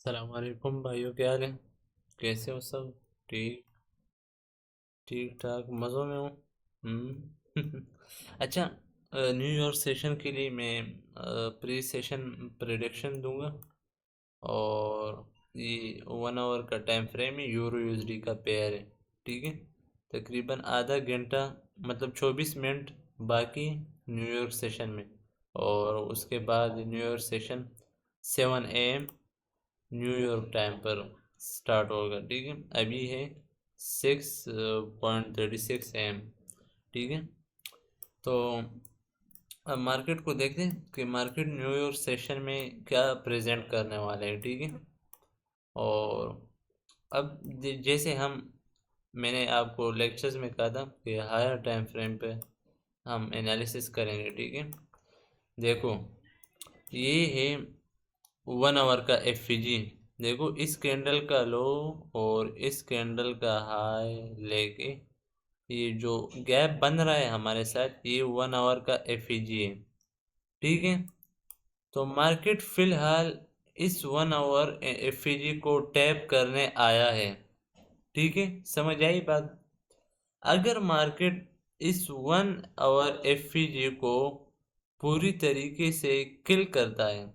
सलामकुम भाइयों, क्या हाल है? कैसे हो सब? ठीक ठीक ठाक, मज़ों में हूँ। अच्छा। न्यू ईयर सेशन के लिए मैं प्री सेशन प्रेडिक्शन दूंगा। और ये 1 आवर का टाइम फ्रेम है, यूरो यूएसडी का पेयर है। ठीक है। तकरीबन आधा घंटा, मतलब 24 मिनट बाकी न्यू ईयर सेशन में। और उसके बाद new year session 7 AM New York time पर स्टार्ट होगा। ठीक है। अभी है 6:36 AM। ठीक है। तो अब मार्केट को देखते हैं कि मार्केट न्यूयॉर्क सेशन में क्या प्रेजेंट करने वाले हैं। ठीक है। और अब जैसे मैंने आपको लेक्चर्स में कहा था कि हायर टाइम फ्रेम पे हम एनालिसिस करेंगे। ठीक है। देखो, ये है 1 आवर का एफईजी। देखो, इस कैंडल का लो और इस कैंडल का हाई लेके ये जो गैप बन रहा है हमारे साथ, ये 1 आवर का एफईजी है। ठीक है। तो मार्केट फिलहाल इस 1 आवर एफईजी को टैप करने आया है। ठीक है, समझ आई बात? अगर मार्केट इस 1 आवर एफईजी को पूरी तरीके से किल करता है,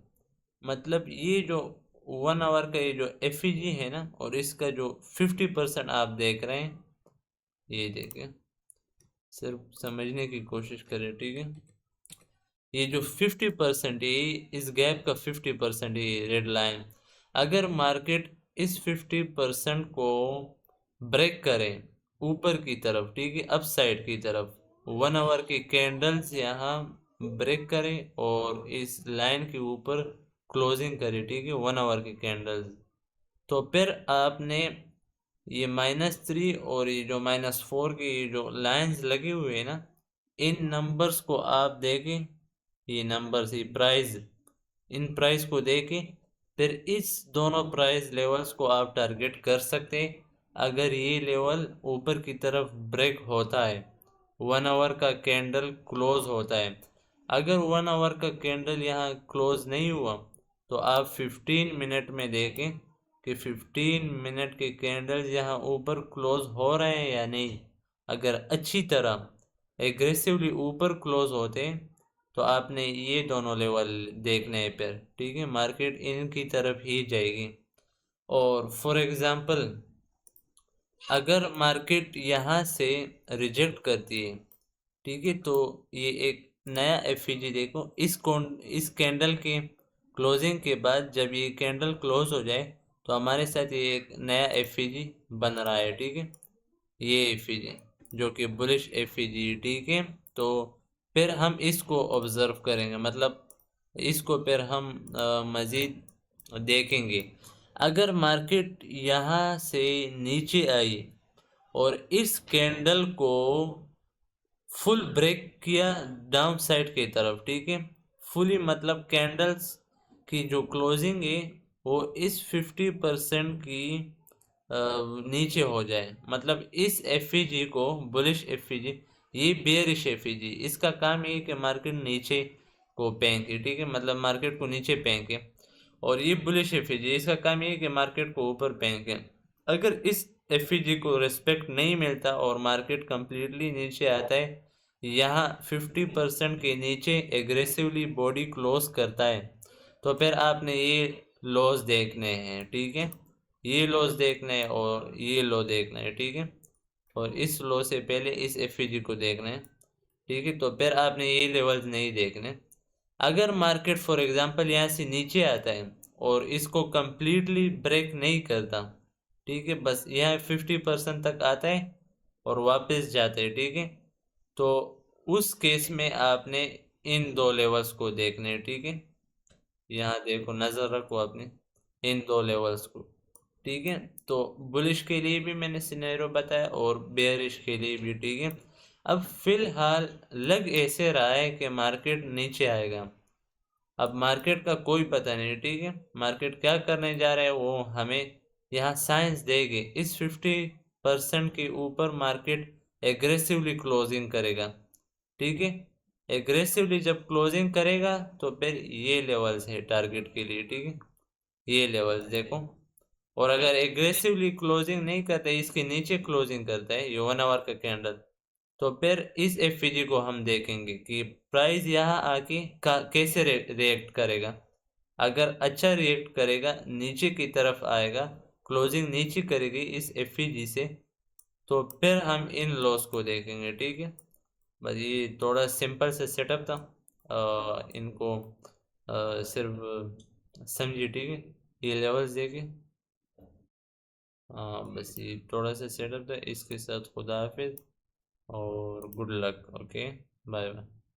मतलब ये जो 1 आवर का ये जो एफईजी है ना, और इसका जो 50% आप देख रहे हैं, ये देखें, सिर्फ समझने की कोशिश करें। ठीक है। ये जो 50% है, इस गैप का 50% है, ये रेड लाइन। अगर मार्केट इस 50% को ब्रेक करे ऊपर की तरफ, ठीक है, अप साइड की तरफ, 1 आवर की कैंडल्स यहाँ ब्रेक करे और इस लाइन के ऊपर क्लोजिंग करे, ठीक है, 1 आवर की कैंडल्स, तो फिर आपने ये -3 और ये जो -4 की ये जो लाइंस लगे हुए हैं ना, इन नंबर्स को आप देखें। ये नंबर्स, ये प्राइस, इन प्राइस को देखें, फिर इस दोनों प्राइस लेवल्स को आप टारगेट कर सकते हैं। अगर ये लेवल ऊपर की तरफ ब्रेक होता है, 1 आवर का कैंडल क्लोज होता है, अगर 1 आवर का कैंडल यहाँ क्लोज नहीं हुआ, तो आप 15 मिनट में देखें कि 15 मिनट के कैंडल्स यहाँ ऊपर क्लोज हो रहे हैं या नहीं। अगर अच्छी तरह एग्रेसिवली ऊपर क्लोज होते हैं, तो आपने ये दोनों लेवल देखने हैं फिर। ठीक है, मार्केट इनकी तरफ ही जाएगी। और फॉर एग्जांपल, अगर मार्केट यहाँ से रिजेक्ट करती है, ठीक है, तो ये एक नया एफईजी देखो, इस कैंडल के क्लोजिंग के बाद जब ये कैंडल क्लोज हो जाए, तो हमारे साथ ये एक नया एफईजी बन रहा है। ठीक है, ये एफईजी जो कि बुलिश एफईजी। ठीक है। तो फिर हम इसको ऑब्जर्व करेंगे, मतलब इसको फिर हम मज़ीद देखेंगे। अगर मार्केट यहाँ से नीचे आई और इस कैंडल को फुल ब्रेक किया डाउन साइड की तरफ, ठीक है, फुली, मतलब कैंडल्स की जो क्लोजिंग है वो इस 50% की नीचे हो जाए, मतलब इस एफईजी को, बुलिश एफईजी, ये बेयरिश एफईजी, इसका काम ये है कि मार्केट नीचे को फेंके। ठीक है, मतलब मार्केट को नीचे फेंके। और ये बुलिश एफईजी, इसका काम ये है कि मार्केट को ऊपर फेंके। अगर इस एफईजी को रिस्पेक्ट नहीं मिलता और मार्केट कंप्लीटली नीचे आता है, यहाँ 50% के नीचे एग्रेसिवली बॉडी क्लोज करता है, तो फिर आपने ये लॉस देखने हैं। ठीक है, ये लॉस देखना है और ये लो देखना है। ठीक है, और इस लो से पहले इस एफईजी को देखना है। ठीक है, तो फिर आपने ये लेवल्स नहीं देखने। अगर मार्केट फॉर एग्जांपल यहाँ से नीचे आता है और इसको कंप्लीटली ब्रेक नहीं करता, ठीक है, बस यहाँ 50% तक आता है और वापस जाता है, ठीक है, तो उस केस में आपने इन दो लेवल्स को देखने हैं। ठीक है, यहाँ देखो, नज़र रखो आपने इन दो लेवल्स को। ठीक है, तो बुलिश के लिए भी मैंने सिनेरियो बताया और बेयरिश के लिए भी। ठीक है, अब फिलहाल लग ऐसे रहा है कि मार्केट नीचे आएगा। अब मार्केट का कोई पता नहीं। ठीक है, मार्केट क्या करने जा रहा है वो हमें यहाँ साइंस देगी। इस 50% के ऊपर मार्केट एग्रेसिवली क्लोजिंग करेगा। ठीक है, एग्रेसिवली जब क्लोजिंग करेगा तो फिर ये लेवल्स है टारगेट के लिए। ठीक है, ये लेवल्स देखो। और अगर एग्रेसिवली क्लोजिंग नहीं करता है, इसके नीचे क्लोजिंग करता है ये 1 आवर का कैंडल, तो फिर इस एफवीजी को हम देखेंगे कि प्राइस यहाँ आके कैसे रिएक्ट करेगा। अगर अच्छा रिएक्ट करेगा, नीचे की तरफ आएगा, क्लोजिंग नीचे करेगी इस एफवीजी से, तो फिर हम इन लॉस को देखेंगे। ठीक है, बस ये थोड़ा सिंपल से सेटअप था। इनको सिर्फ समझिए। ठीक है, ये लेवल्स देखिए। बस ये थोड़ा सा सेटअप था, इसके साथ खुदा हाफिज और good luck. Okay, bye bye.